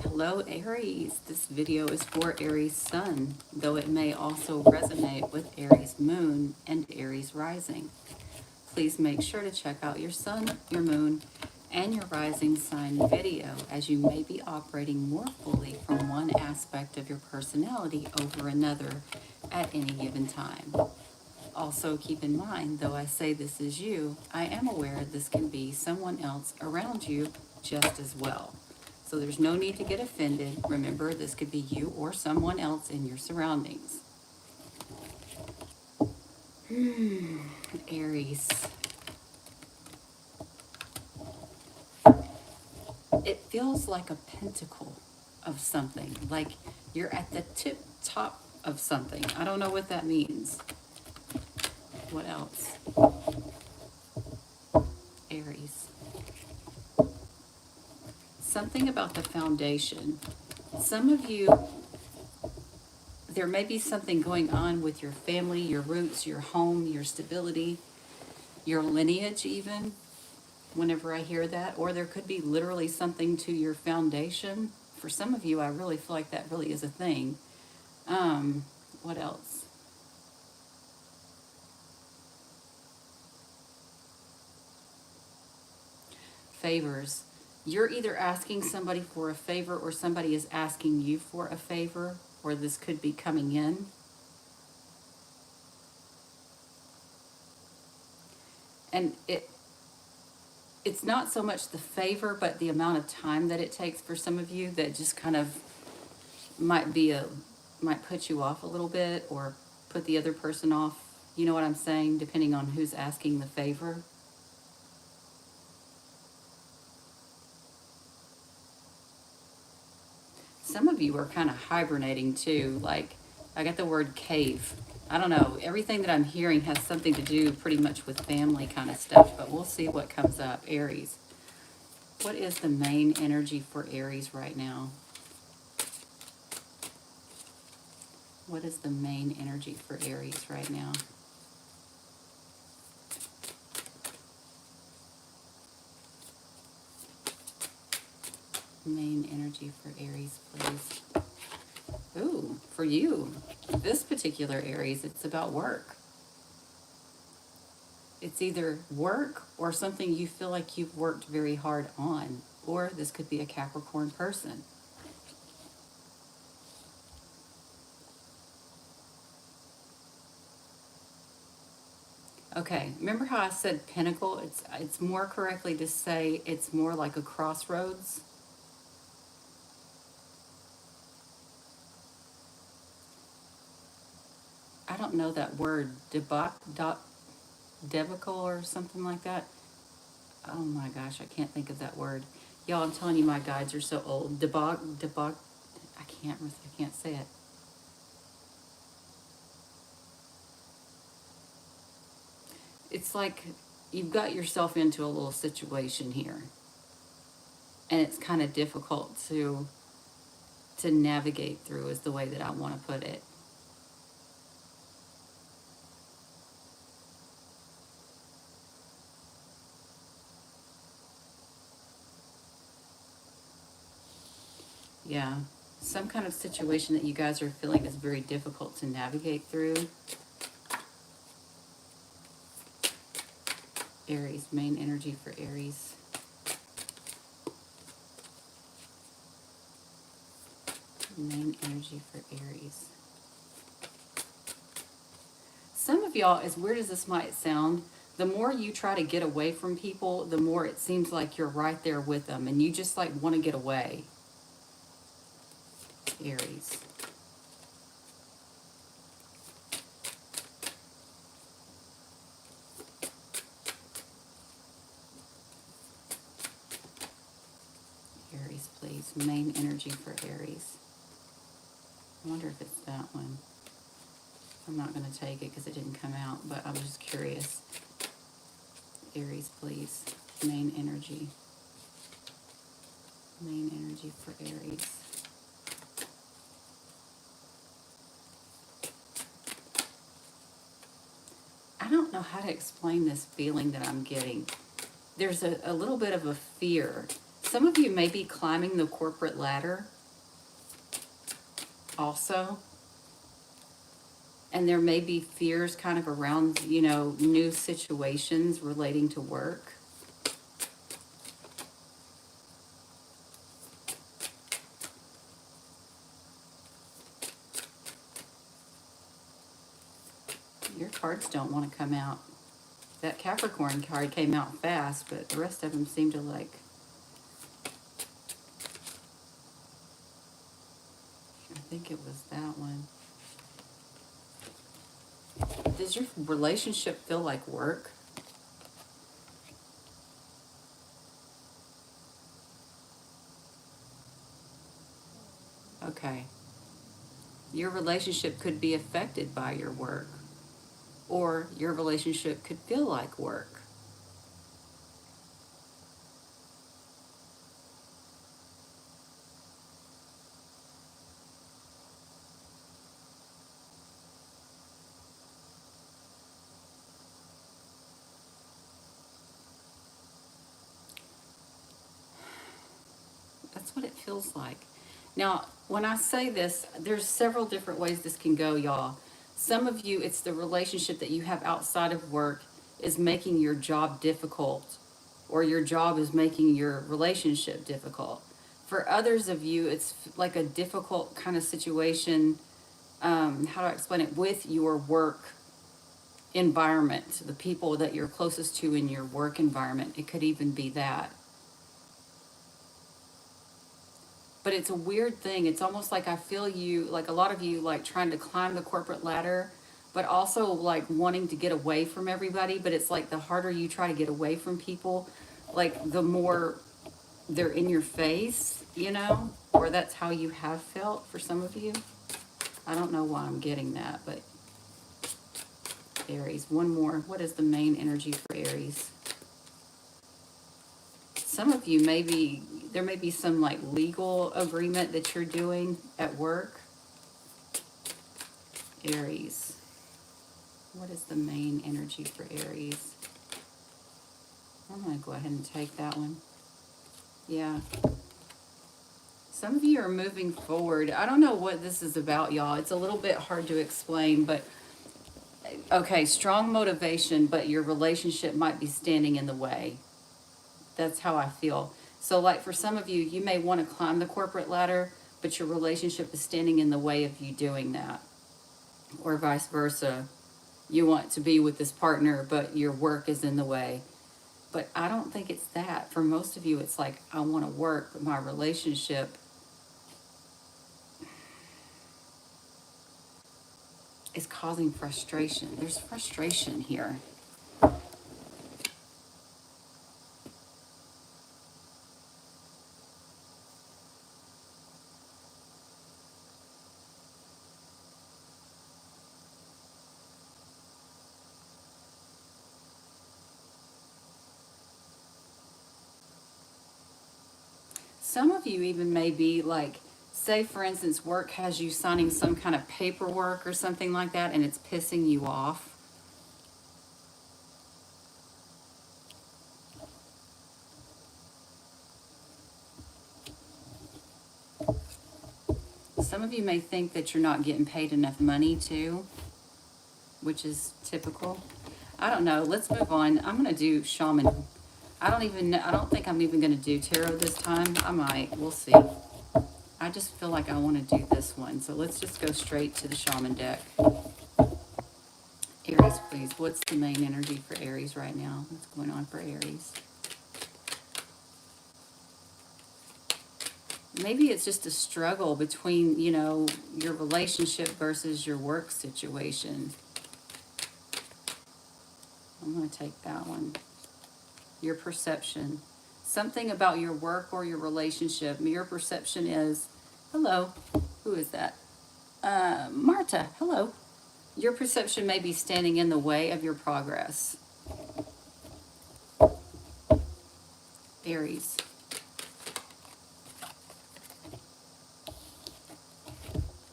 Hello Aries, this video is for Aries Sun, though it may also resonate with Aries Moon and Aries Rising. Please make sure to check out your Sun, your Moon, and your Rising sign video, as you may be operating more fully from one aspect of your personality over another at any given time. Also keep in mind, though I say this is you, I am aware this can be someone else around you just as well. So there's no need to get offended. Remember, this could be you or someone else in your surroundings. Aries. It feels like a pentacle of something, like you're at the top of something. I don't know what that means. What else? Aries. Something about the foundation. Some of you, there may be something going on with your family, your roots, your home, your stability, your lineage even, whenever I hear that. Or there could be literally something to your foundation. For some of you, I really feel like that really is a thing. What else? Favors. You're either asking somebody for a favor or somebody is asking you for a favor, or this could be coming in. And it's not so much the favor, but the amount of time that it takes for some of you that just kind of might put you off a little bit or put the other person off. You know what I'm saying? Depending on who's asking the favor. Some of you are kind of hibernating too. Like, I got the word cave. I don't know. Everything that I'm hearing has something to do pretty much with family kind of stuff, but we'll see what comes up. Aries. What is the main energy for Aries right now? What is the main energy for Aries right now? Main energy for Aries, please. Ooh, for you, this particular Aries, it's about work. It's either work or something you feel like you've worked very hard on, or this could be a Capricorn person. Okay, remember how I said pinnacle? It's more correctly to say it's more like a crossroads. I don't know that word, debacle or something like that. Oh my gosh, I can't think of that word. Y'all, I'm telling you, my guides are so old. I can't say it. It's like you've got yourself into a little situation here, and it's kind of difficult to navigate through, is the way that I want to put it. Yeah, some kind of situation that you guys are feeling is very difficult to navigate through. Aries, main energy for Aries. Main energy for Aries. Some of y'all, as weird as this might sound, the more you try to get away from people, the more it seems like you're right there with them and you just like want to get away. Aries. Aries, please. Main energy for Aries. I wonder if it's that one. I'm not going to take it because it didn't come out, but I was just curious. Aries, please. Main energy. Main energy for Aries. I don't know how to explain this feeling that I'm getting. There's a little bit of a fear. Some of you may be climbing the corporate ladder, also. And there may be fears kind of around, new situations relating to work. Your cards don't want to come out. That Capricorn card came out fast, but the rest of them seem to like. I think it was that one. Does your relationship feel like work? Okay. Your relationship could be affected by your work, or your relationship could feel like work. That's what it feels like. Now, when I say this, there's several different ways this can go, y'all. Some of you, it's the relationship that you have outside of work is making your job difficult, or your job is making your relationship difficult. For others of you, it's like a difficult kind of situation. How do I explain it? With your work environment, the people that you're closest to in your work environment. It could even be that. But it's a weird thing. It's almost like I feel you, like a lot of you, like trying to climb the corporate ladder, but also like wanting to get away from everybody. But it's like the harder you try to get away from people, like the more they're in your face, or that's how you have felt for some of you. I don't know why I'm getting that, but Aries, one more. What is the main energy for Aries? Some of you maybe there may be some like legal agreement that you're doing at work. Aries, what is the main energy for Aries? I'm going to go ahead and take that one. Yeah. Some of you are moving forward. I don't know what this is about, y'all. It's a little bit hard to explain, but okay, strong motivation, but your relationship might be standing in the way. That's how I feel. So, like for some of you, you may want to climb the corporate ladder, but your relationship is standing in the way of you doing that, or vice versa. You want to be with this partner, but your work is in the way. But I don't think it's that. For most of you, it's like, I want to work, but my relationship is causing frustration. There's frustration here. Some of you even may be like, say for instance, work has you signing some kind of paperwork or something like that, and it's pissing you off. Some of you may think that you're not getting paid enough money too, which is typical. I don't know. Let's move on. I'm going to do shaman. I don't even know. I don't think I'm even going to do tarot this time. I might. We'll see. I just feel like I want to do this one. So let's just go straight to the shaman deck. Aries, please. What's the main energy for Aries right now? What's going on for Aries? Maybe it's just a struggle between, your relationship versus your work situation. I'm going to take that one. Your perception. Something about your work or your relationship. Your perception is, hello, who is that? Marta, hello. Your perception may be standing in the way of your progress. Aries.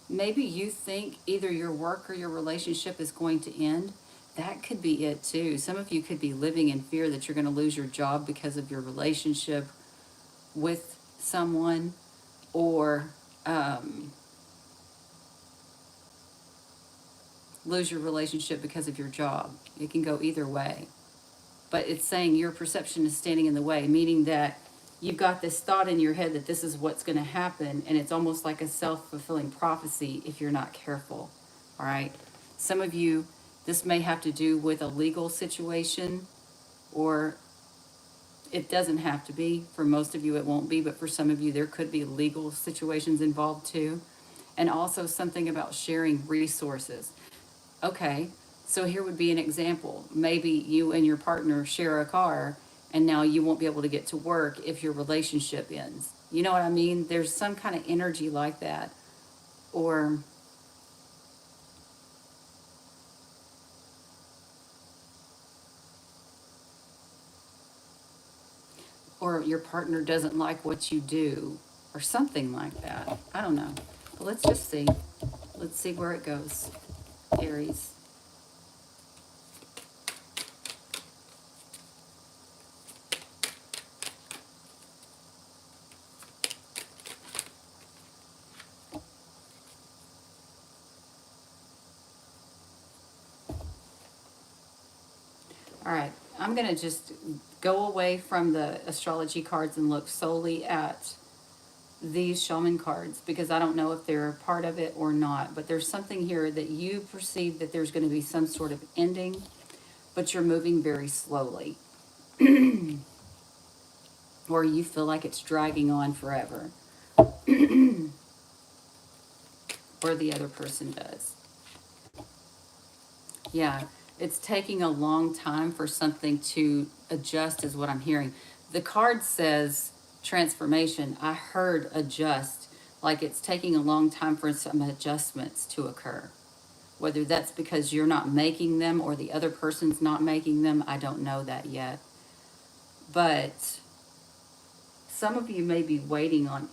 Maybe you think either your work or your relationship is going to end. That could be it too. Some of you could be living in fear that you're going to lose your job because of your relationship with someone, or lose your relationship because of your job. It can go either way. But it's saying your perception is standing in the way, meaning that you've got this thought in your head that this is what's going to happen, and it's almost like a self-fulfilling prophecy if you're not careful. All right? Some of you, this may have to do with a legal situation, or it doesn't have to be. For most of you, it won't be, but for some of you, there could be legal situations involved too. And also something about sharing resources. Okay, so here would be an example. Maybe you and your partner share a car, and now you won't be able to get to work if your relationship ends. You know what I mean? There's some kind of energy like that. Or your partner doesn't like what you do, or something like that. I don't know. But let's just see. Let's see where it goes. Aries. All right, I'm going to just go away from the astrology cards and look solely at these shaman cards, because I don't know if they're a part of it or not, but there's something here that you perceive that there's going to be some sort of ending, but you're moving very slowly. Or you feel like it's dragging on forever. Or the other person does. Yeah, it's taking a long time for something to adjust, is what I'm hearing. The card says transformation. I heard adjust, like it's taking a long time for some adjustments to occur. Whether that's because you're not making them or the other person's not making them, I don't know that yet. But some of you may be waiting on,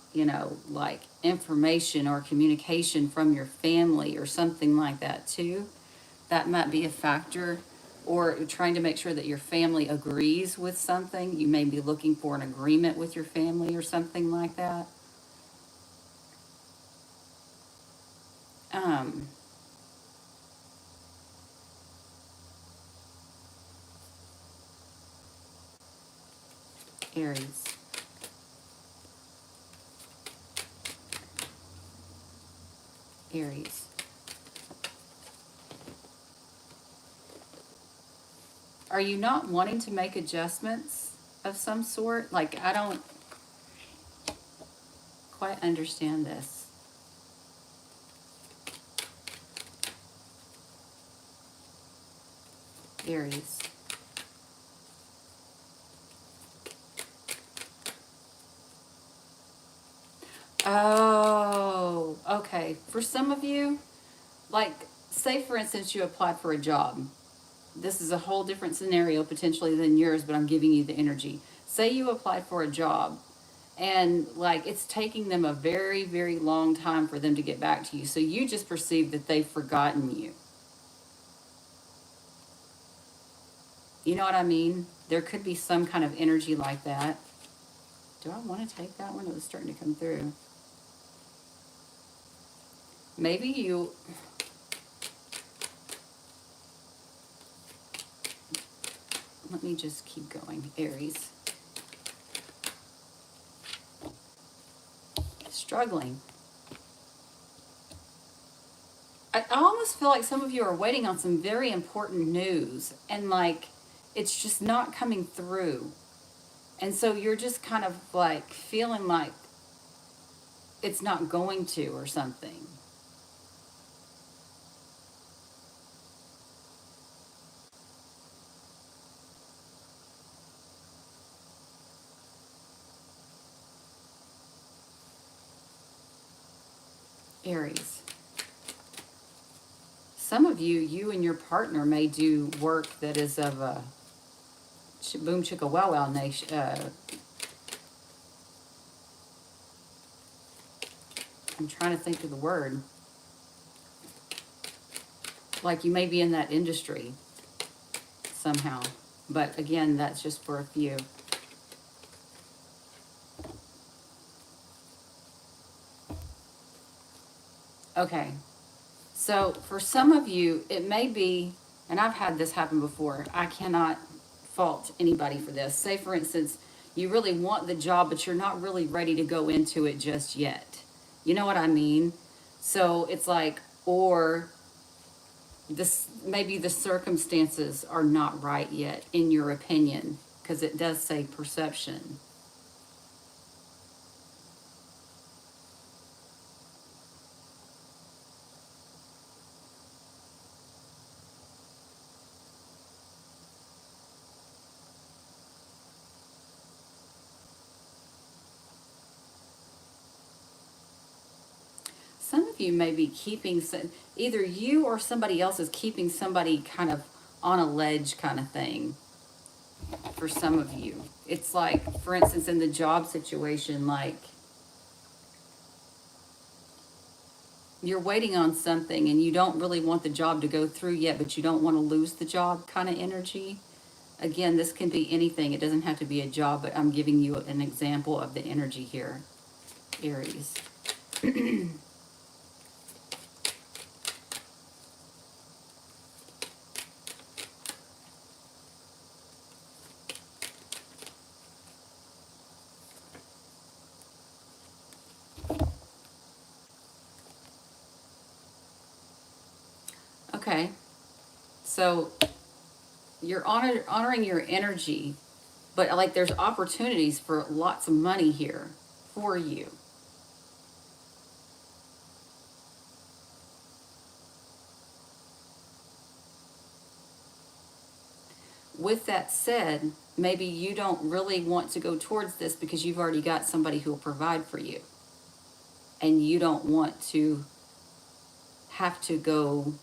like information or communication from your family or something like that too. That might be a factor. Or trying to make sure that your family agrees with something. You may be looking for an agreement with your family or something like that. Um, Aries. Aries. Are you not wanting to make adjustments of some sort? Like, I don't quite understand this. Aries. Oh, okay. For some of you, like, say for instance, you applied for a job. This is a whole different scenario potentially than yours, but I'm giving you the energy. Say you applied for a job, and like it's taking them a very, very long time for them to get back to you. So you just perceive that they've forgotten you. You know what I mean? There could be some kind of energy like that. Do I want to take that one? It was starting to come through. Maybe you, let me just keep going. Aries. Struggling. I almost feel like some of you are waiting on some very important news, and like it's just not coming through. And so you're just kind of like feeling like it's not going to, or something. Aries. Some of you, you and your partner may do work that is of a boom chicka wow wow nation. I'm trying to think of the word. Like you may be in that industry somehow. But again, that's just for a few. Okay. So for some of you, it may be, and I've had this happen before, I cannot fault anybody for this. Say, for instance, you really want the job, but you're not really ready to go into it just yet. You know what I mean? So it's like, or this maybe the circumstances are not right yet, in your opinion, because it does say perception. Some of you may be keeping either you or somebody else is keeping somebody kind of on a ledge kind of thing. For some of you, it's like, for instance, in the job situation, like you're waiting on something and you don't really want the job to go through yet, but you don't want to lose the job kind of energy. Again, this can be anything. It doesn't have to be a job, but I'm giving you an example of the energy here, Aries. Okay, so you're honoring your energy, but like there's opportunities for lots of money here for you. With that said, maybe you don't really want to go towards this because you've already got somebody who will provide for you. And you don't want to have to go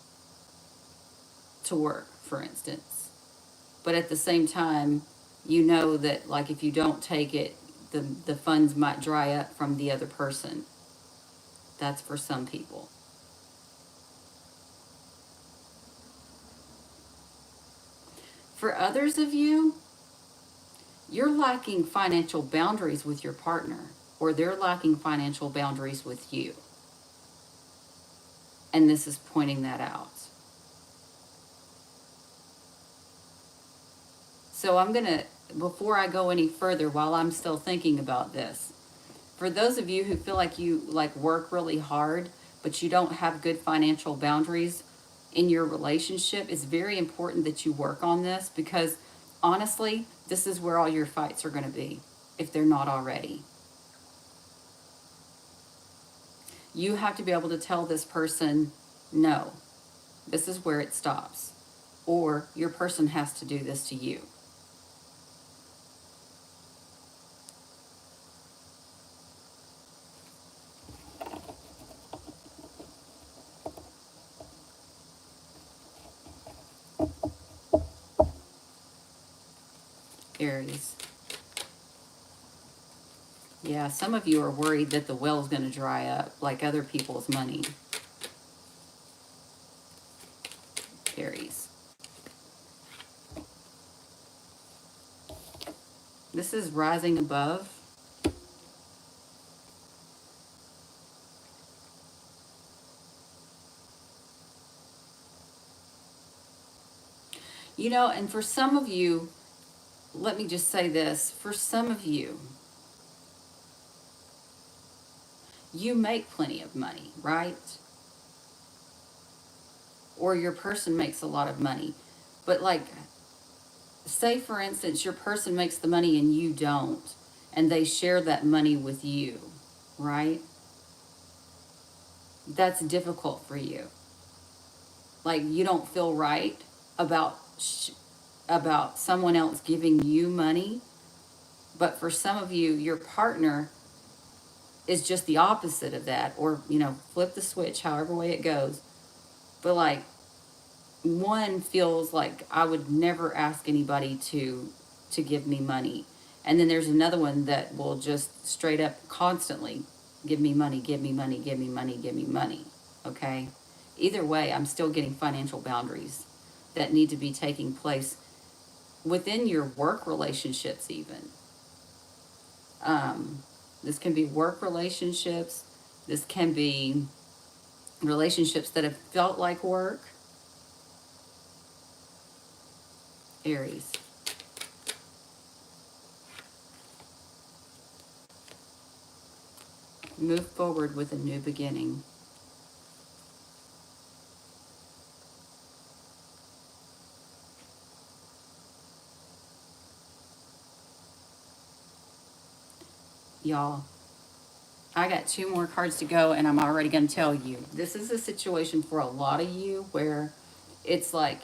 to work, for instance. But at the same time, you know that like if you don't take it, the funds might dry up from the other person. That's for some people. For others of you, you're lacking financial boundaries with your partner, or they're lacking financial boundaries with you. And this is pointing that out. So I'm going to, before I go any further, while I'm still thinking about this, for those of you who feel like you like work really hard, but you don't have good financial boundaries in your relationship, it's very important that you work on this because honestly, this is where all your fights are going to be if they're not already. You have to be able to tell this person, no, this is where it stops. Or your person has to do this to you. Aries. Yeah, some of you are worried that the well's going to dry up like other people's money. Aries. This is rising above. You know, and for some of you, let me just say this. For some of you, you make plenty of money, right? Or your person makes a lot of money. But like, say for instance, your person makes the money and you don't, and they share that money with you, right? That's difficult for you. Like you don't feel right about about someone else giving you money, but for some of you, your partner is just the opposite of that, or you know, flip the switch, however way it goes. But like one feels like I would never ask anybody to give me money, and then there's another one that will just straight up constantly give me money, give me money, give me money, give me money. Okay, either way, I'm still getting financial boundaries that need to be taking place within your work relationships even. um, this can be work relationships, this can be relationships that have felt like work, Aries. Move forward with a new beginning. Y'all, I got 2 more cards to go, and I'm already going to tell you. This is a situation for a lot of you where it's like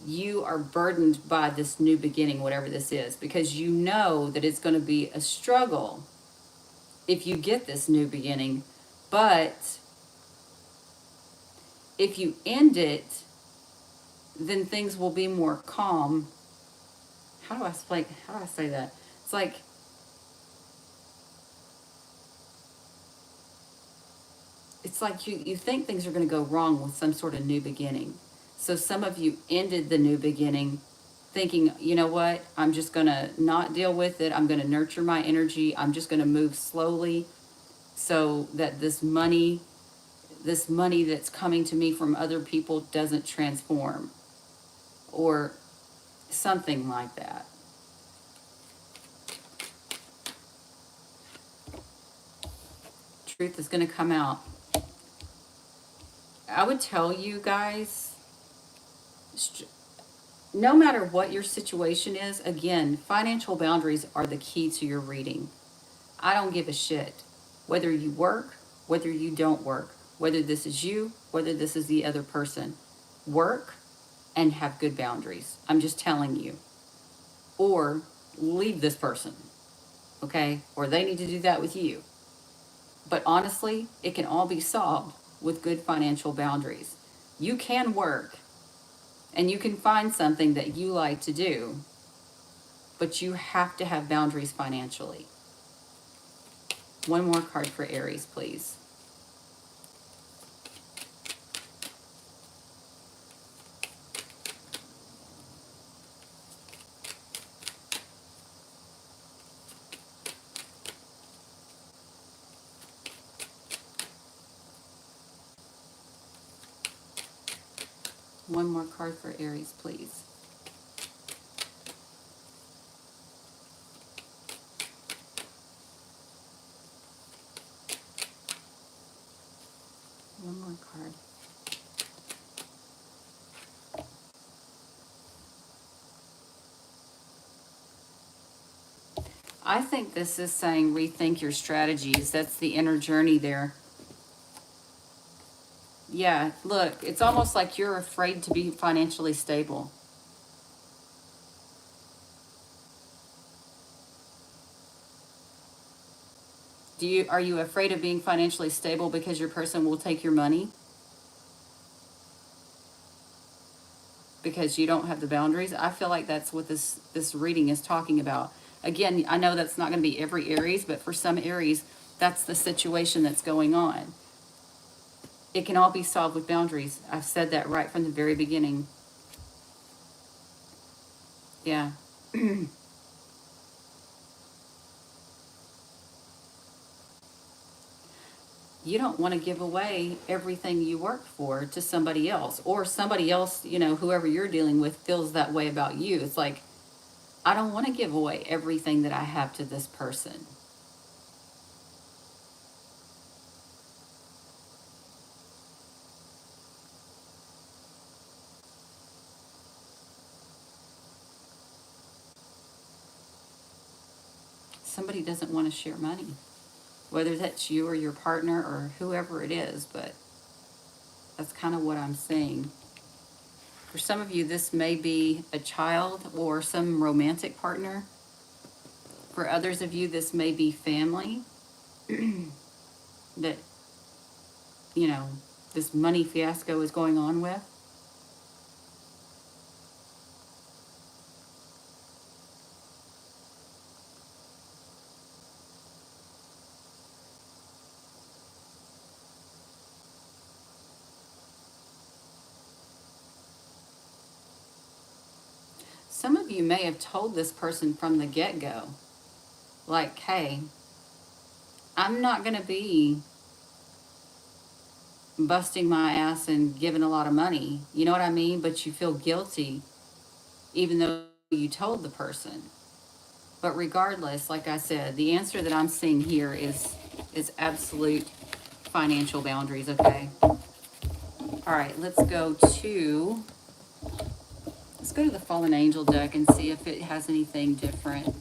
you are burdened by this new beginning, whatever this is, because you know that it's going to be a struggle if you get this new beginning. But if you end it, then things will be more calm. How do I explain? How do I say that? It's like you think things are going to go wrong with some sort of new beginning. So some of you ended the new beginning thinking, you know what, I'm just going to not deal with it. I'm going to nurture my energy. I'm just going to move slowly so that this money that's coming to me from other people doesn't transform or something like that. Truth is going to come out. I would tell you guys, no matter what your situation is, again, financial boundaries are the key to your reading. I don't give a shit whether you work, whether you don't work, whether this is you, whether this is the other person. Work and have good boundaries. I'm just telling you. Or leave this person, okay? Or they need to do that with you. But honestly, it can all be solved with good financial boundaries. You can work and you can find something that you like to do, but you have to have boundaries financially. One more card for Aries, please. One more card for Aries, please. One more card. I think this is saying rethink your strategies. That's the inner journey there. Yeah, look, it's almost like you're afraid to be financially stable. Are you afraid of being financially stable because your person will take your money? Because you don't have the boundaries? I feel like that's what this reading is talking about. Again, I know that's not going to be every Aries, but for some Aries, that's the situation that's going on. It can all be solved with boundaries. I've said that right from the very beginning. Yeah. You don't want to give away everything you work for to somebody else, or somebody else, whoever you're dealing with feels that way about you. It's like, I don't want to give away everything that I have to this person. Somebody doesn't want to share money, whether that's you or your partner or whoever it is, but that's kind of what I'm saying. For some of you, this may be a child or some romantic partner. For others of you, this may be family that, you know, this money fiasco is going on with. Some of you may have told this person from the get-go, like, hey, I'm not going to be busting my ass and giving a lot of money. You know what I mean? But you feel guilty even though you told the person. But regardless, like I said, the answer that I'm seeing here is absolute financial boundaries, okay? All right, let's go to the Fallen Angel deck and see if it has anything different.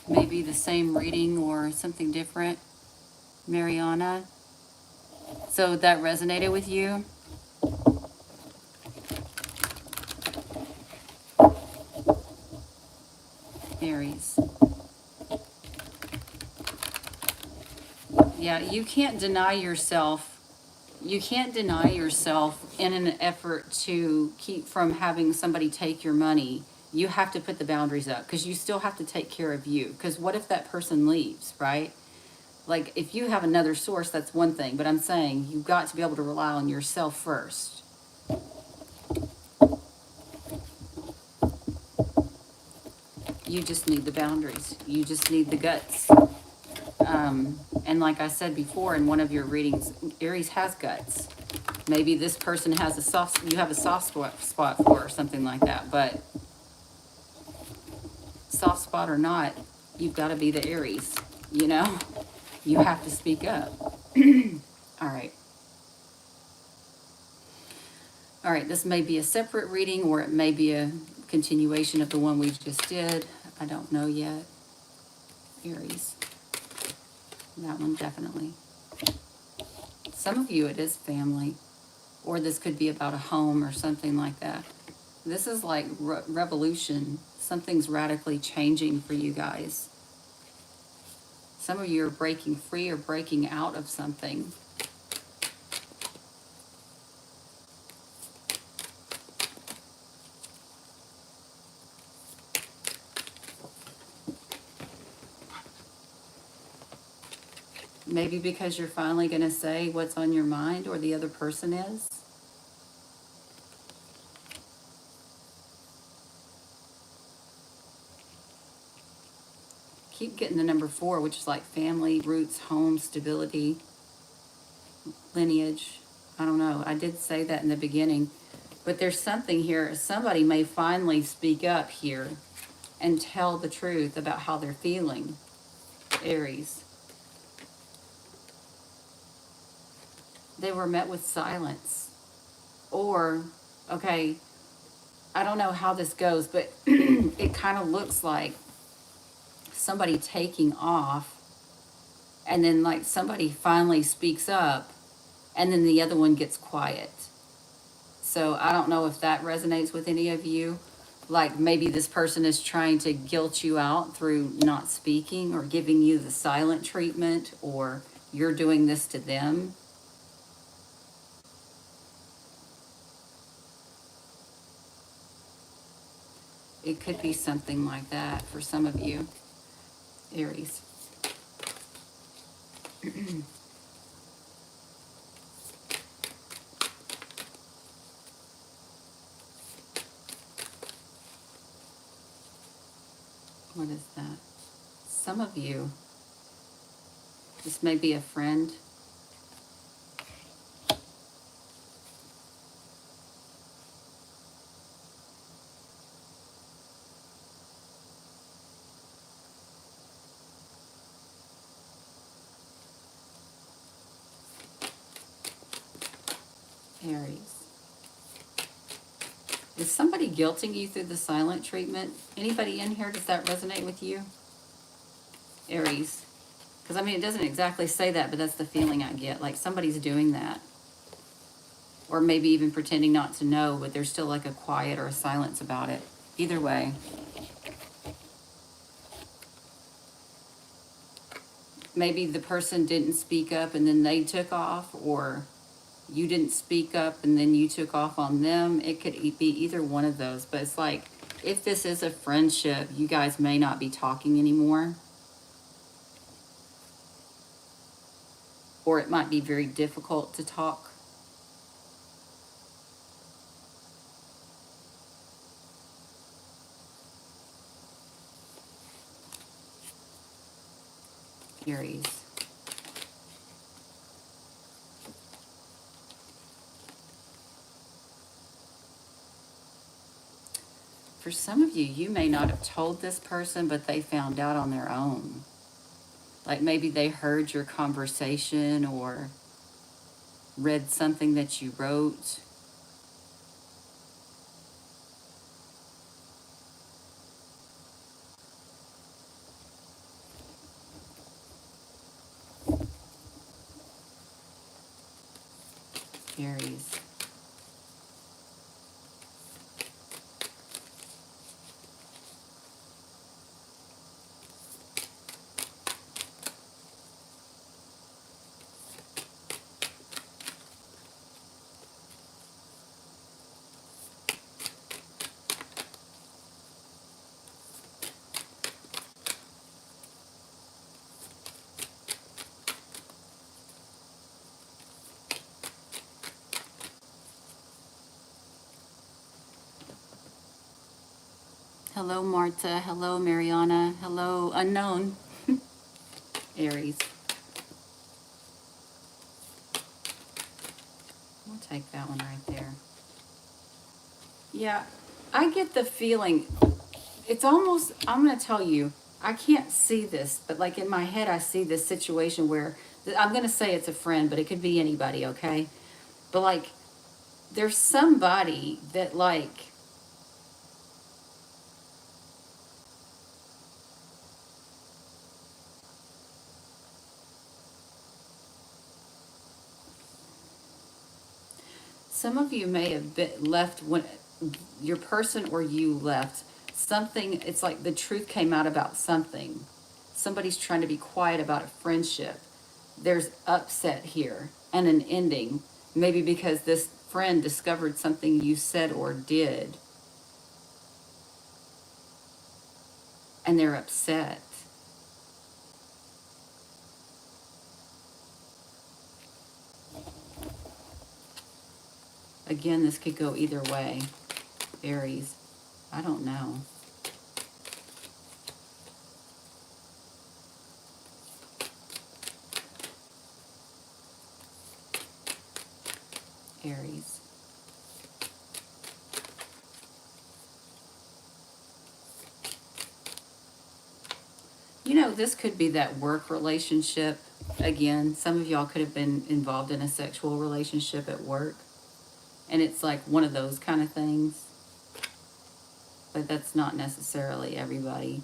Maybe the same reading or something different. Mariana. So that resonated with you? Aries. Yeah, you can't deny yourself. You can't deny yourself in an effort to keep from having somebody take your money. You have to put the boundaries up because you still have to take care of you. Because what if that person leaves, right? Like, if you have another source, that's one thing. But I'm saying you've got to be able to rely on yourself first. You just need the boundaries. You just need the guts. And like I said before in one of your readings, Aries has guts. Maybe this person has you have a soft spot for or something like that. But soft spot or not, you've got to be the Aries, you know? You have to speak up. All right. All right, this may be a separate reading or it may be a continuation of the one we just did. I don't know yet. Aries. That one definitely. Some of you, it is family. Or this could be about a home or something like that. This is like revolution. Something's radically changing for you guys. Some of you are breaking free or breaking out of something. Maybe because you're finally going to say what's on your mind or the other person is. Keep getting the number 4, which is like family, roots, home, stability, lineage. I don't know. I did say that in the beginning. But there's something here. Somebody may finally speak up here and tell the truth about how they're feeling. Aries. They were met with silence. Or, okay, I don't know how this goes, but it kind of looks like somebody taking off and then like somebody finally speaks up and then the other one gets quiet. So I don't know if that resonates with any of you. Like maybe this person is trying to guilt you out through not speaking or giving you the silent treatment, or you're doing this to them. It could be something like that for some of you, Aries. What is that? Some of you, this may be a friend. Aries. Is somebody guilting you through the silent treatment? Anybody in here, does that resonate with you? Aries. Because I mean, it doesn't exactly say that, but that's the feeling I get. Like somebody's doing that. Or maybe even pretending not to know, but there's still like a quiet or a silence about it. Either way. Maybe the person didn't speak up and then they took off, or you didn't speak up and then you took off on them. It could be either one of those. But it's like, if this is a friendship, you guys may not be talking anymore. Or it might be very difficult to talk. Aries. For some of you, you may not have told this person, but they found out on their own. Like maybe they heard your conversation or read something that you wrote. Aries. Hello, Marta. Hello, Mariana. Hello, unknown. Aries. We'll take that one right there. Yeah, I get the feeling, it's almost, I'm going to tell you, I can't see this, but like in my head, I see this situation where, I'm going to say it's a friend, but it could be anybody, okay? But like, there's somebody that like, some of you may have been left when your person or you left something. It's like the truth came out about something. Somebody's trying to be quiet about a friendship. There's upset here and an ending. Maybe because this friend discovered something you said or did and they're upset. Again, this could go either way, Aries. I don't know. Aries. You know, this could be that work relationship. Again, some of y'all could have been involved in a sexual relationship at work. And it's like one of those kind of things. But that's not necessarily everybody.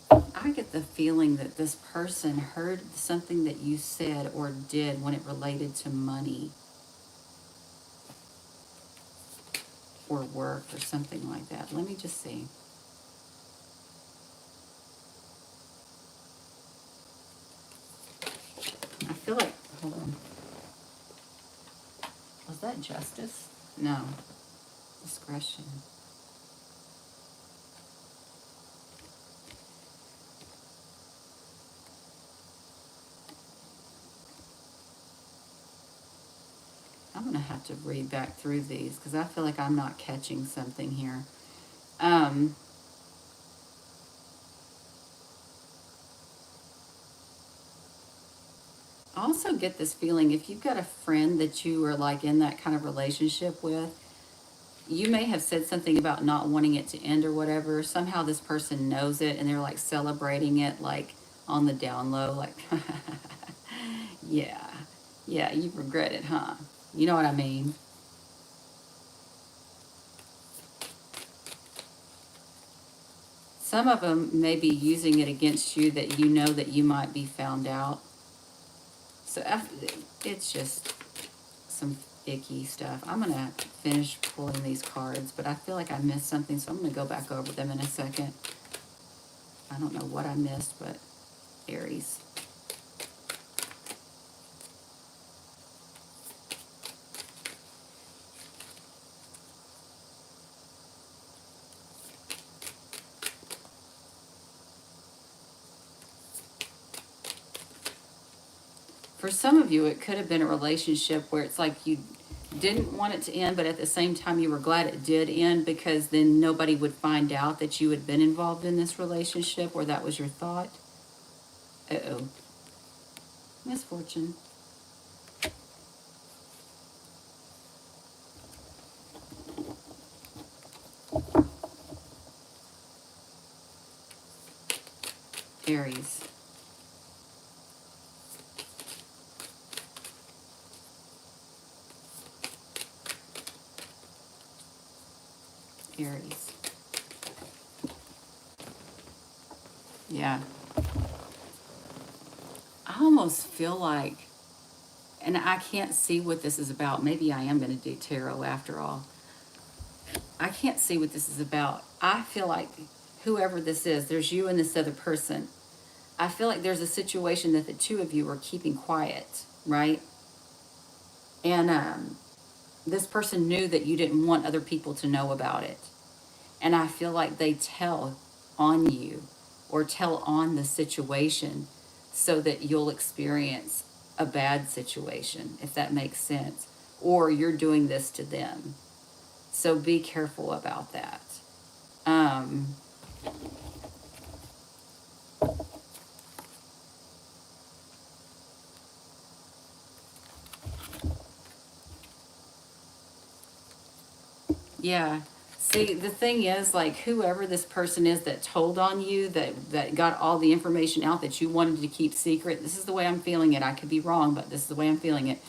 I get the feeling that this person heard something that you said or did when it related to money or work or something like that. Let me just see. I feel like, hold on. Was that justice? No. Discretion. I'm going to have to read back through these because I feel like I'm not catching something here. I also get this feeling if you've got a friend that you are like in that kind of relationship with, you may have said something about not wanting it to end or whatever. Somehow this person knows it and they're like celebrating it like on the down low, like, yeah, yeah, you regret it, huh? You know what I mean? Some of them may be using it against you that you know that you might be found out. So it's just some icky stuff. I'm going to finish pulling these cards, but I feel like I missed something, so I'm going to go back over them in a second. I don't know what I missed, but Aries. For some of you, it could have been a relationship where it's like you didn't want it to end, but at the same time, you were glad it did end because then nobody would find out that you had been involved in this relationship or that was your thought. Uh-oh. Misfortune. Aries. Aries. Yeah. I almost feel like, and I can't see what this is about. Maybe I am going to do tarot after all. I can't see what this is about. I feel like whoever this is, there's you and this other person. I feel like there's a situation that the two of you are keeping quiet, right? And this person knew that you didn't want other people to know about it. And I feel like they tell on you or tell on the situation so that you'll experience a bad situation, if that makes sense. Or you're doing this to them. So be careful about that. Um, yeah. See, the thing is, like, whoever this person is that told on you, that got all the information out that you wanted to keep secret, this is the way I'm feeling it. I could be wrong, but this is the way I'm feeling it.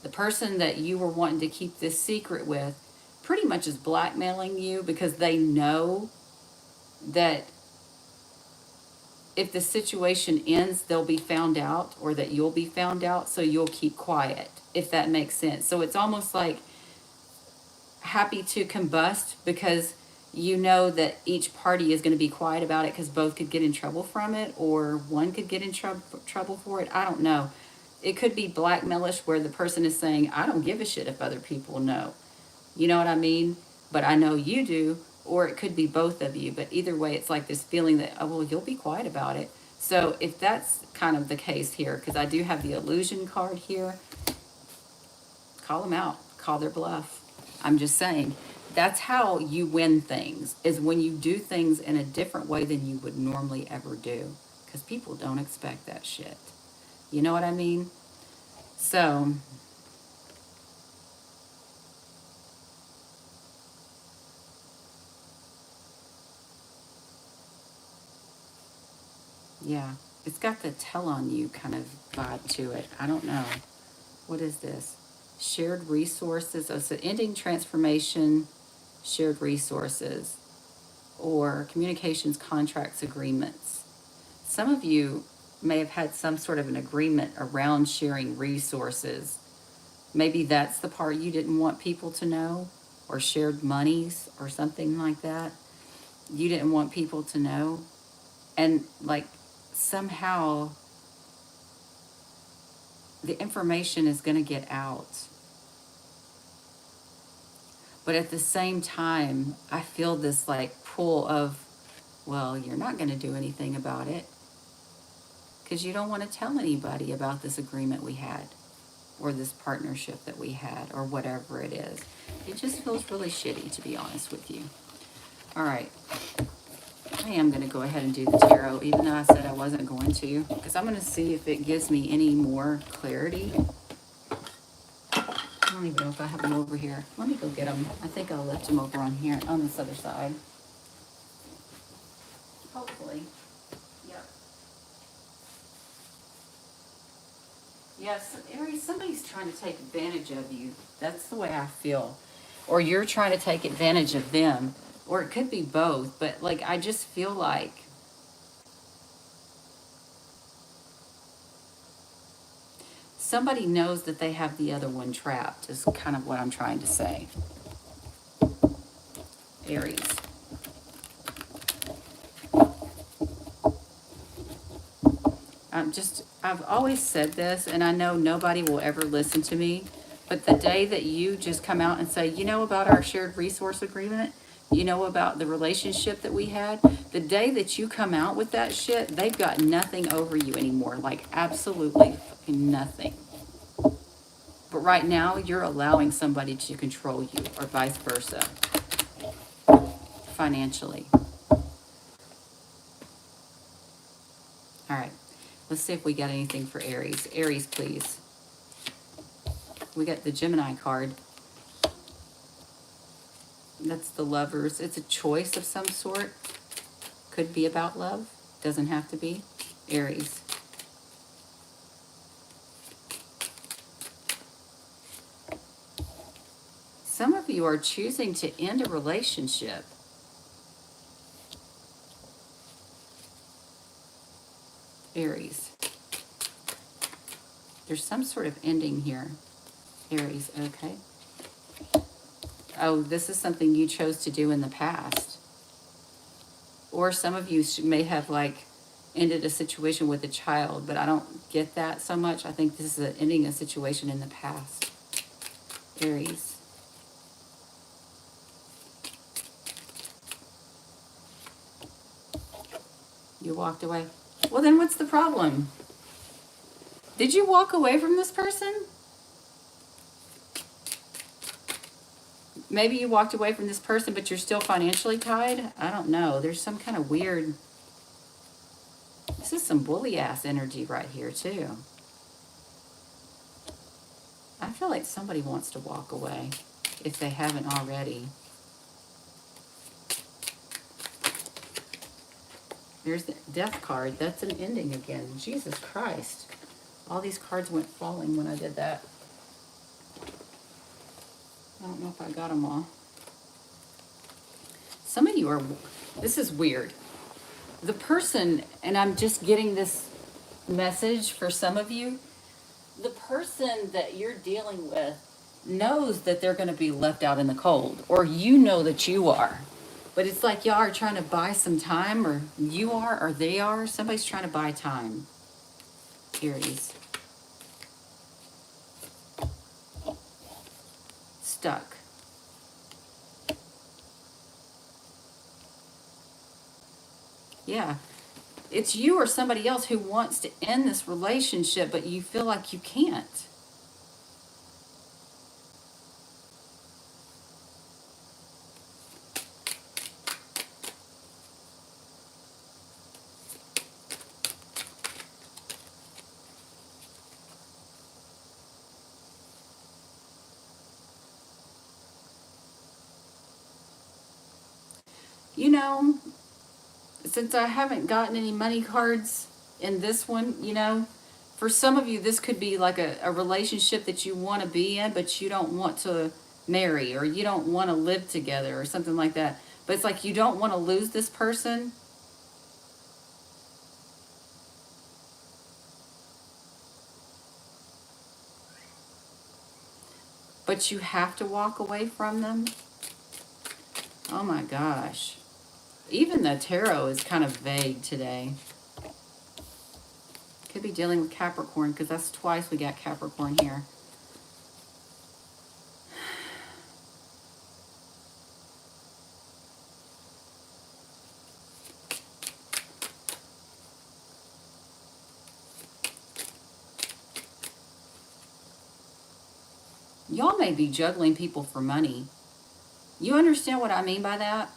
The person that you were wanting to keep this secret with pretty much is blackmailing you because they know that if the situation ends, they'll be found out or that you'll be found out, so you'll keep quiet, if that makes sense. So it's almost like happy to combust because you know that each party is going to be quiet about it because both could get in trouble from it or one could get in trouble for it. I don't know. It could be blackmailish where the person is saying, I don't give a shit if other people know. You know what I mean? But I know you do. Or it could be both of you. But either way, it's like this feeling that, oh, well, you'll be quiet about it. So if that's kind of the case here, because I do have the illusion card here, call them out. Call their bluff. I'm just saying, that's how you win things, is when you do things in a different way than you would normally ever do. Because people don't expect that shit. You know what I mean? So, yeah. It's got the tell on you kind of vibe to it. I don't know. What is this? Shared resources. Oh, so ending transformation, shared resources, or communications contracts agreements. Some of you may have had some sort of an agreement around sharing resources. Maybe that's the part you didn't want people to know, or shared monies or something like that. You didn't want people to know. And like somehow the information is going to get out. But at the same time, I feel this like pull of, well, you're not going to do anything about it because you don't want to tell anybody about this agreement we had or this partnership that we had or whatever it is. It just feels really shitty, to be honest with you. All right. I am going to go ahead and do the tarot, even though I said I wasn't going to, because I'm going to see if it gives me any more clarity. I don't even know if I have them over here. Let me go get them. I think I left them over on here, on this other side. Hopefully. Yep. Yes, Aries, somebody's trying to take advantage of you. That's the way I feel. Or you're trying to take advantage of them. Or it could be both. But, like, I just feel like somebody knows that they have the other one trapped, is kind of what I'm trying to say. Aries. I've always said this, and I know nobody will ever listen to me, but the day that you just come out and say, you know about our shared resource agreement, you know about the relationship that we had, the day that you come out with that shit, they've got nothing over you anymore, like absolutely fucking nothing. But right now, you're allowing somebody to control you, or vice versa, financially. All right, let's see if we got anything for Aries. Aries, please. We got the Gemini card. That's the Lovers. It's a choice of some sort. Could be about love. Doesn't have to be. Aries. Some of you are choosing to end a relationship. Aries. There's some sort of ending here. Aries, okay. Oh, this is something you chose to do in the past. Or some of you may have like ended a situation with a child, but I don't get that so much. I think this is ending a situation in the past. Aries. You walked away. Well, then what's the problem? Did you walk away from this person? Maybe you walked away from this person, but you're still financially tied? I don't know. There's some kind of weird... This is some bully-ass energy right here, too. I feel like somebody wants to walk away, if they haven't already. There's the Death card. That's an ending again. Jesus Christ. All these cards went falling when I did that. I don't know if I got them all. Some of you are... This is weird. The person, and I'm just getting this message for some of you, the person that you're dealing with knows that they're going to be left out in the cold, or you know that you are. But it's like y'all are trying to buy some time, or you are, or they are. Somebody's trying to buy time. Aries. Stuck. Yeah. It's you or somebody else who wants to end this relationship, but you feel like you can't. You know, since I haven't gotten any money cards in this one, you know, for some of you, this could be like a relationship that you want to be in, but you don't want to marry, or you don't want to live together, or something like that. But it's like you don't want to lose this person. But you have to walk away from them. Oh my gosh. Even the tarot is kind of vague today. Could be dealing with Capricorn, because that's twice we got Capricorn here. Y'all may be juggling people for money. You understand what I mean by that?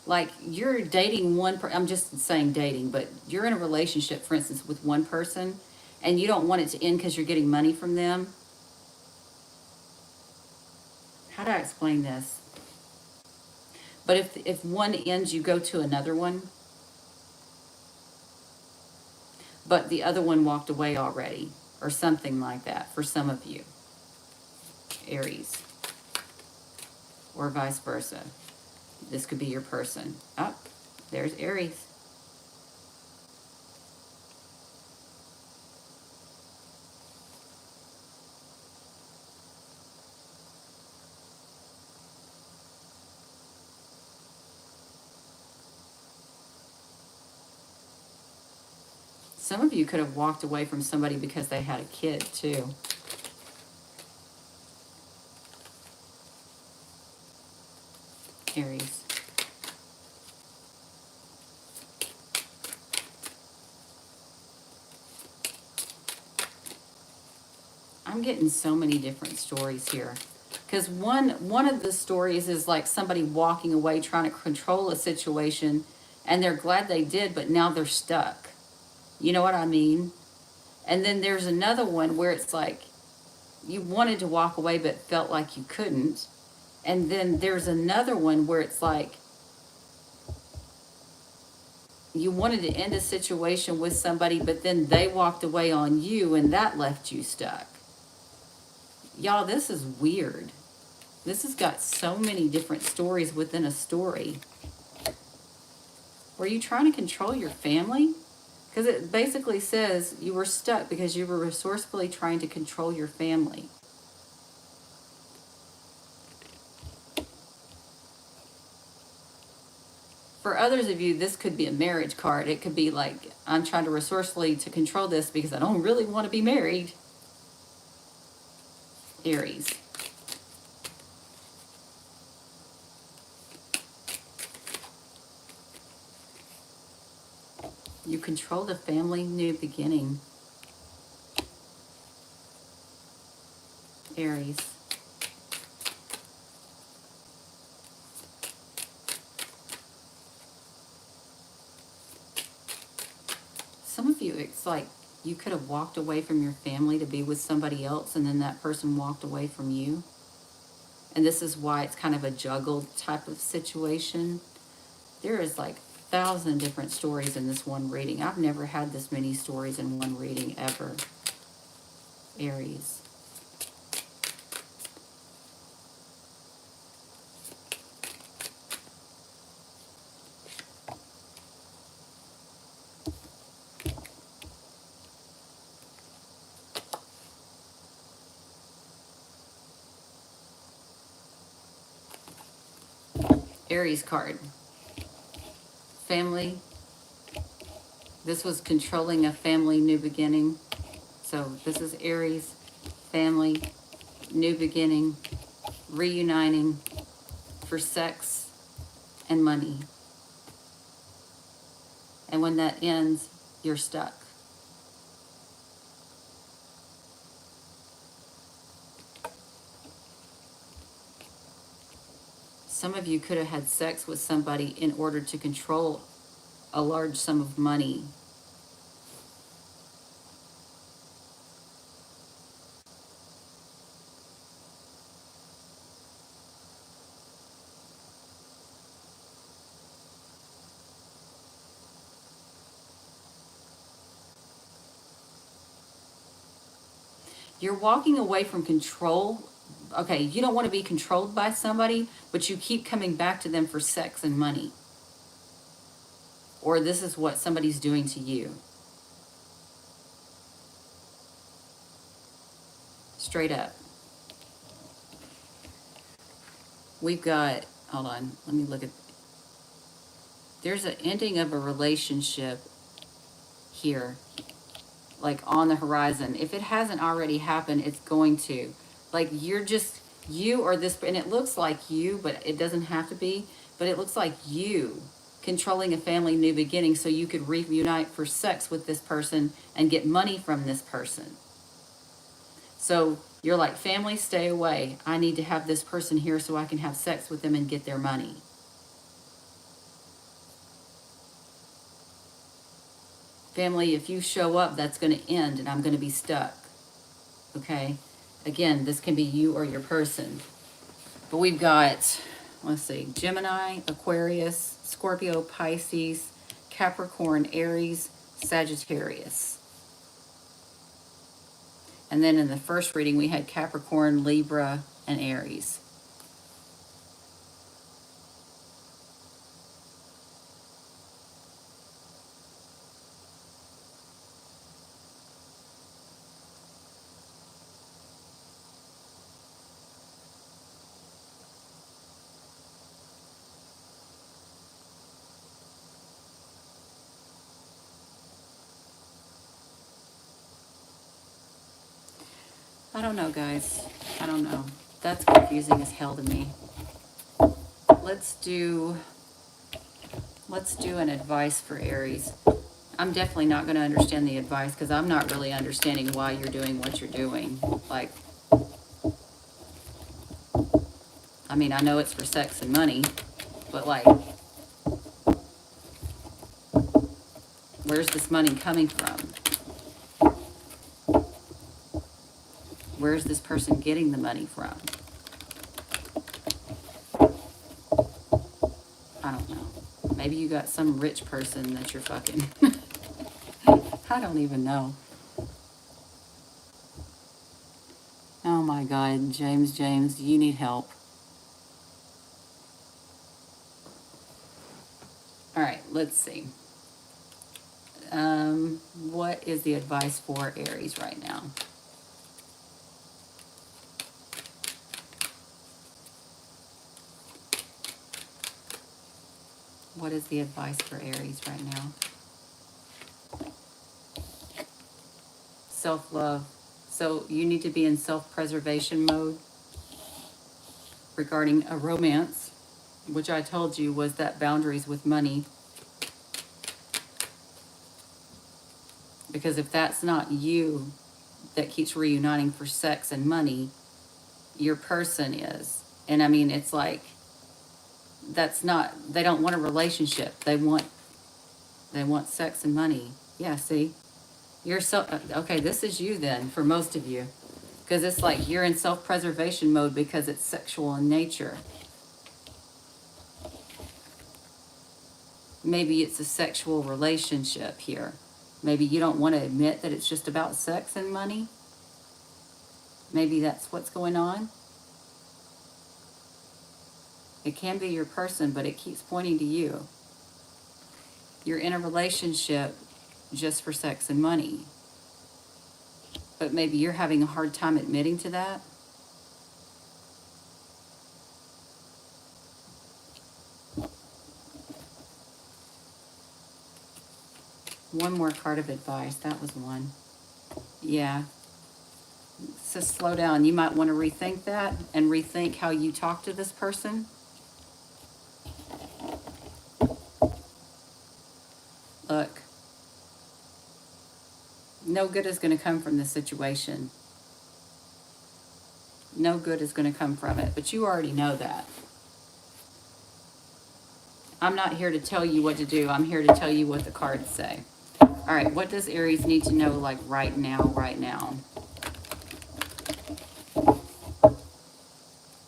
Like, you're dating I'm just saying dating, but you're in a relationship, for instance, with one person, and you don't want it to end because you're getting money from them. How do I explain this? But if one ends, you go to another one, but the other one walked away already, or something like that for some of you, Aries, or vice versa. This could be your person. Oh, there's Aries. Some of you could have walked away from somebody because they had a kid, too. Aries. I'm getting so many different stories here. Because one of the stories is like somebody walking away trying to control a situation, and they're glad they did, but now they're stuck. You know what I mean? And then there's another one where it's like you wanted to walk away but felt like you couldn't. And then there's another one where it's like you wanted to end a situation with somebody, but then they walked away on you and that left you stuck. Y'all, this is weird. This has got so many different stories within a story. Were you trying to control your family? Because it basically says you were stuck because you were resourcefully trying to control your family. For others of you, this could be a marriage card. It could be like, I'm trying to resourcefully to control this because I don't really want to be married. Aries. You controlled a family new beginning. Aries. Some of you, it's like you could have walked away from your family to be with somebody else, and then that person walked away from you. And this is why it's kind of a juggled type of situation. There is like 1,000 different stories in this one reading. I've never had this many stories in one reading ever. Aries. Aries card. Family. This was controlling a family new beginning. So this is Aries, family, new beginning, reuniting for sex and money. And when that ends, you're stuck. Some of you could have had sex with somebody in order to control a large sum of money. You're walking away from control. Okay, you don't want to be controlled by somebody, but you keep coming back to them for sex and money. Or this is what somebody's doing to you. Straight up. We've got, hold on, let me look at, there's an ending of a relationship here, like on the horizon. If it hasn't already happened, it's going to. Like you or this, and it looks like you, but it doesn't have to be, but it looks like you controlling a family new beginning so you could reunite for sex with this person and get money from this person. So you're like, family, stay away. I need to have this person here so I can have sex with them and get their money. Family, if you show up, that's going to end and I'm going to be stuck. Okay? Again, this can be you or your person. But we've got, let's see, Gemini, Aquarius, Scorpio, Pisces, Capricorn, Aries, Sagittarius. And then in the first reading, we had Capricorn, Libra, and Aries. I don't know, guys. I don't know. That's confusing as hell to me. Let's do an advice for Aries. I'm definitely not going to understand the advice because I'm not really understanding why you're doing what you're doing. Like, I mean, I know it's for sex and money, but like, where's this money coming from? Where's this person getting the money from? I don't know. Maybe you got some rich person that you're fucking. I don't even know. Oh my God, James, you need help. All right, let's see. What is the advice for Aries right now? What is the advice for Aries right now? Self-love. So you need to be in self-preservation mode regarding a romance, which I told you was that boundaries with money. Because if that's not you that keeps reuniting for sex and money, your person is. And I mean, it's like, that's not, they don't want a relationship. They want sex and money. Yeah, see? You're so, okay, this is you then, for most of you. Because it's like you're in self-preservation mode because it's sexual in nature. Maybe it's a sexual relationship here. Maybe you don't want to admit that it's just about sex and money. Maybe that's what's going on. It can be your person, but it keeps pointing to you. You're in a relationship just for sex and money. But maybe you're having a hard time admitting to that. One more card of advice. That was one. Yeah. So slow down. You might want to rethink that and rethink how you talk to this person. Look, no good is going to come from this situation. No good is going to come from it, but you already know that. I'm not here to tell you what to do. I'm here to tell you what the cards say. All right, what does Aries need to know, like right now, right now?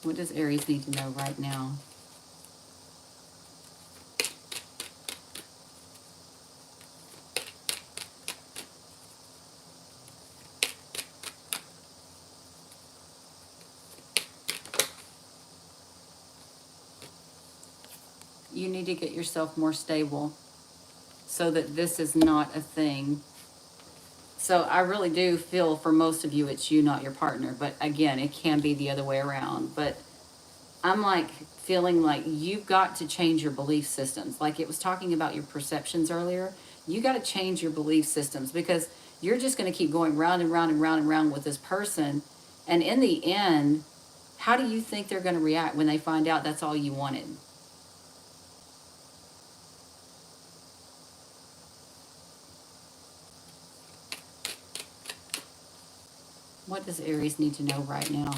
What does Aries need to know right now? You need to get yourself more stable so that this is not a thing. So I really do feel for most of you, it's you, not your partner. But again, it can be the other way around. But I'm like feeling like you've got to change your belief systems. Like it was talking about your perceptions earlier. You got to change your belief systems because you're just going to keep going round and round and round and round with this person. And in the end, how do you think they're going to react when they find out that's all you wanted? What does Aries need to know right now?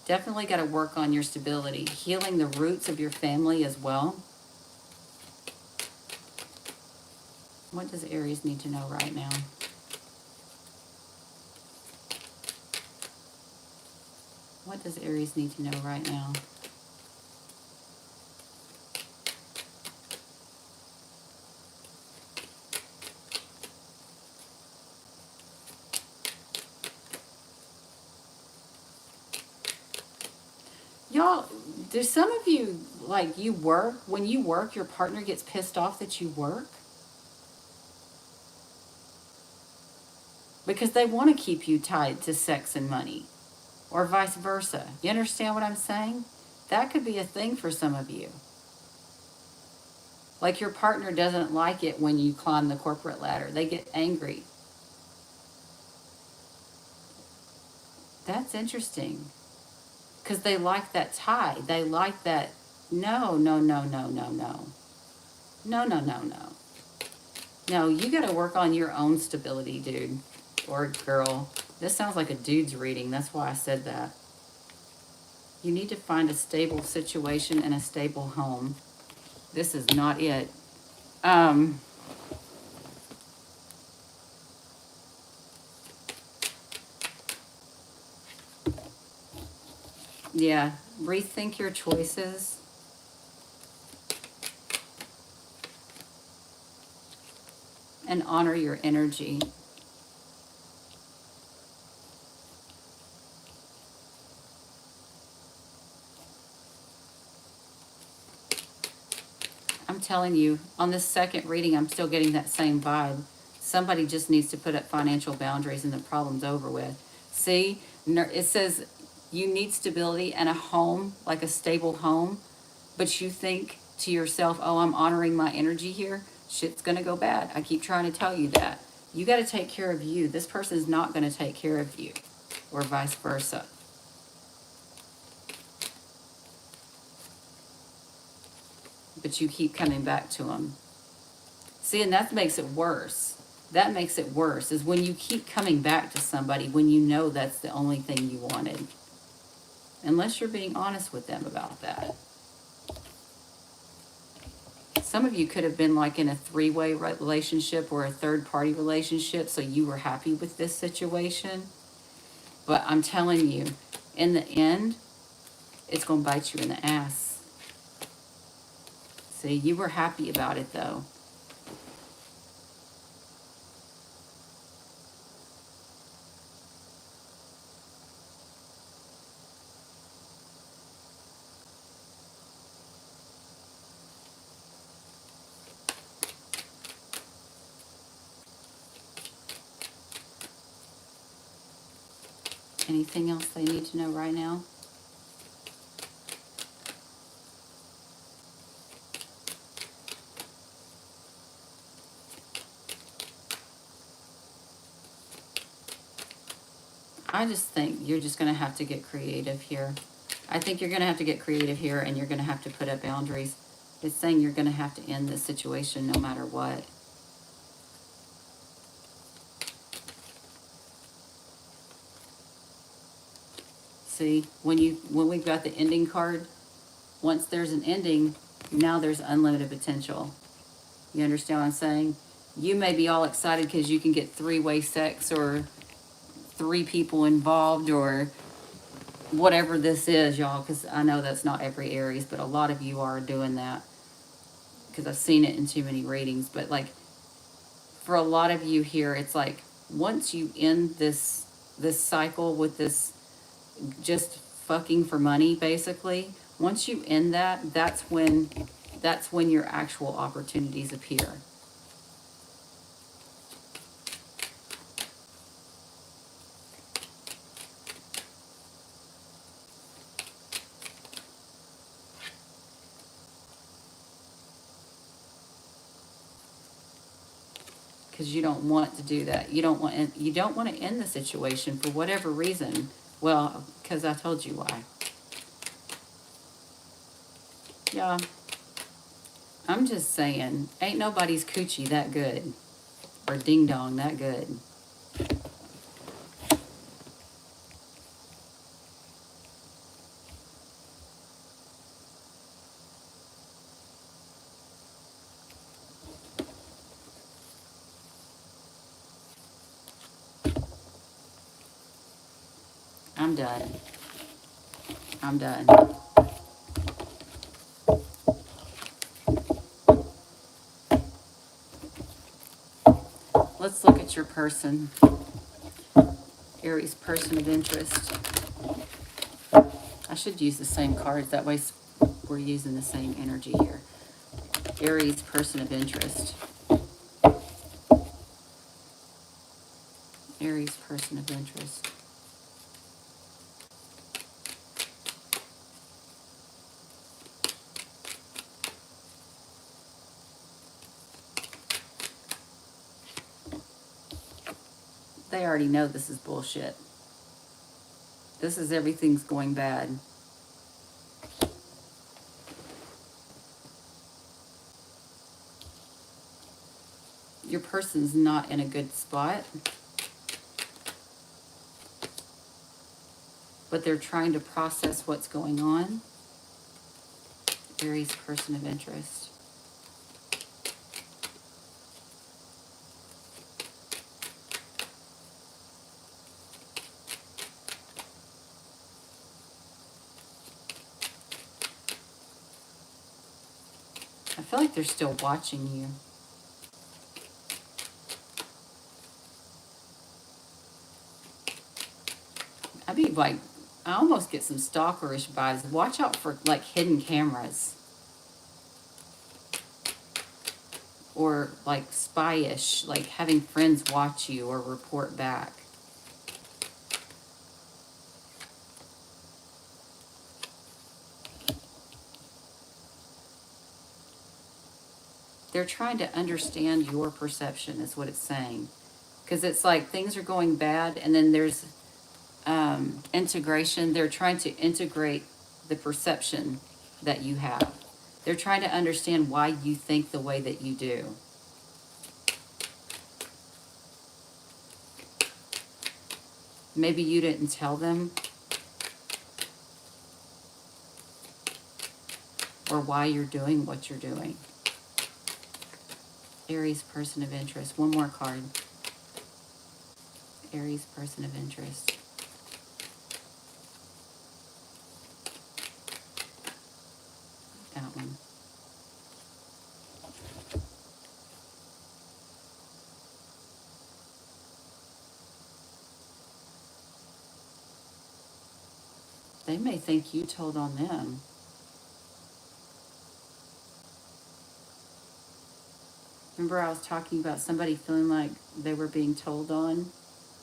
Definitely got to work on your stability, healing the roots of your family as well. What does Aries need to know right now? What does Aries need to know right now? Y'all, there's some of you, like you work, when you work, your partner gets pissed off that you work. Because they want to keep you tied to sex and money. Or vice versa. You understand what I'm saying? That could be a thing for some of you. Like your partner doesn't like it when you climb the corporate ladder. They get angry. That's interesting. Because they like that tie. They like that. No, no, no, no, no, no. No, no, no, no. No, you got to work on your own stability, dude. Or girl. This sounds like a dude's reading. That's why I said that. You need to find a stable situation and a stable home. This is not it. Yeah, rethink your choices. and honor your energy. I'm telling you, on this second reading, I'm still getting that same vibe. Somebody just needs to put up financial boundaries and the problem's over with. See, it says you need stability and a home, like a stable home, but you think to yourself, oh, I'm honoring my energy here. Shit's going to go bad. I keep trying to tell you that. You got to take care of you. This person's not going to take care of you, or vice versa. But you keep coming back to them. See, and that makes it worse. That makes it worse, is when you keep coming back to somebody when you know that's the only thing you wanted. Unless you're being honest with them about that. Some of you could have been like in a three-way relationship or a third-party relationship, so you were happy with this situation. But I'm telling you, in the end, it's going to bite you in the ass. See, you were happy about it, though. Anything else they need to know right now? I just think you're just going to have to get creative here. I think you're going to have to get creative here, and you're going to have to put up boundaries. It's saying you're going to have to end this situation no matter what. See, when we've got the ending card, once there's an ending, now there's unlimited potential. You understand what I'm saying? You may be all excited because you can get three-way sex or 3 people involved or whatever this is, y'all, because I know that's not every Aries, but a lot of you are doing that because I've seen it in too many readings. But like, for a lot of you here, it's like once you end this cycle with this just fucking for money, basically, once you end that, that's when your actual opportunities appear. Because you don't want to do that. You don't want to end the situation for whatever reason. Well, because I told you why. Yeah, I'm just saying, ain't nobody's coochie that good, or ding dong that good. I'm done. I'm done. Let's look at your person. Aries, person of interest. I should use the same cards. That way we're using the same energy here. Aries, person of interest. Aries, person of interest. They already know this is bullshit. This is everything's going bad. Your person's not in a good spot, but they're trying to process what's going on. Aries, person of interest. I feel like they're still watching you. be like, I almost get some stalkerish vibes. Watch out for like hidden cameras or like spyish, like having friends watch you or report back. They're trying to understand your perception, is what it's saying. Because it's like things are going bad, and then there's integration. They're trying to integrate the perception that you have. They're trying to understand why you think the way that you do. Maybe you didn't tell them, or why you're doing what you're doing. Aries, person of interest. One more card. Aries, person of interest. That one. They may think you told on them. Remember I was talking about somebody feeling like they were being told on,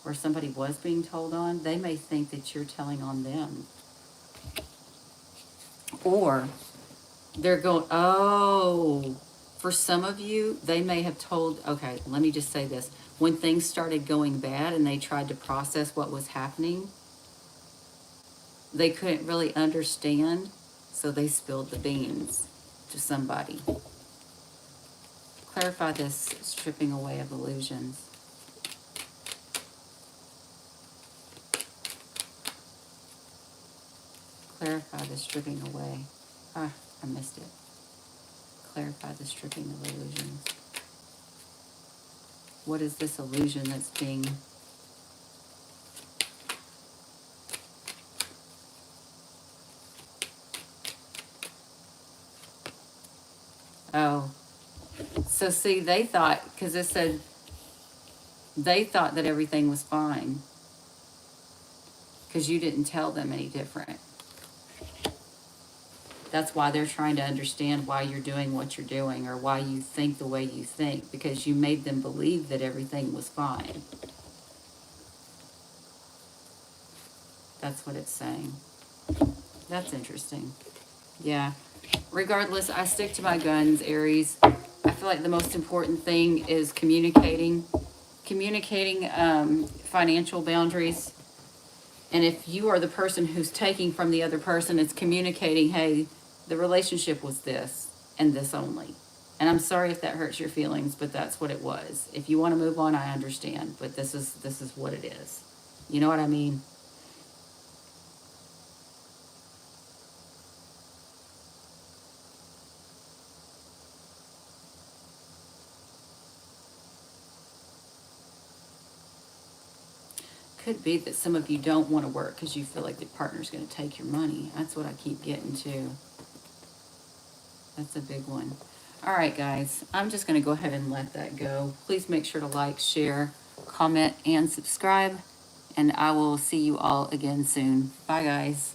or somebody was being told on? They may think that you're telling on them. Or they're going, oh, for some of you, they may have told, okay, let me just say this. When things started going bad and they tried to process what was happening, they couldn't really understand, so they spilled the beans to somebody. Clarify this stripping away of illusions. Clarify the stripping away. Ah, I missed it. Clarify the stripping of illusions. What is this illusion that's being... Oh, so see, they thought, because it said, they thought that everything was fine because you didn't tell them any different. That's why they're trying to understand why you're doing what you're doing, or why you think the way you think, because you made them believe that everything was fine. That's what it's saying. That's interesting. Yeah. Regardless, I stick to my guns, Aries. I feel like the most important thing is communicating financial boundaries. And if you are the person who's taking from the other person, it's communicating, hey, the relationship was this and this only. And I'm sorry if that hurts your feelings, but that's what it was. If you want to move on, I understand, but this is what it is. You know what I mean? Could be that some of you don't want to work because you feel like the partner's going to take your money. That's what I keep getting to. That's a big one. All right, guys, I'm just going to go ahead and let that go. Please make sure to like, share, comment, and subscribe. And I will see you all again soon. Bye, guys.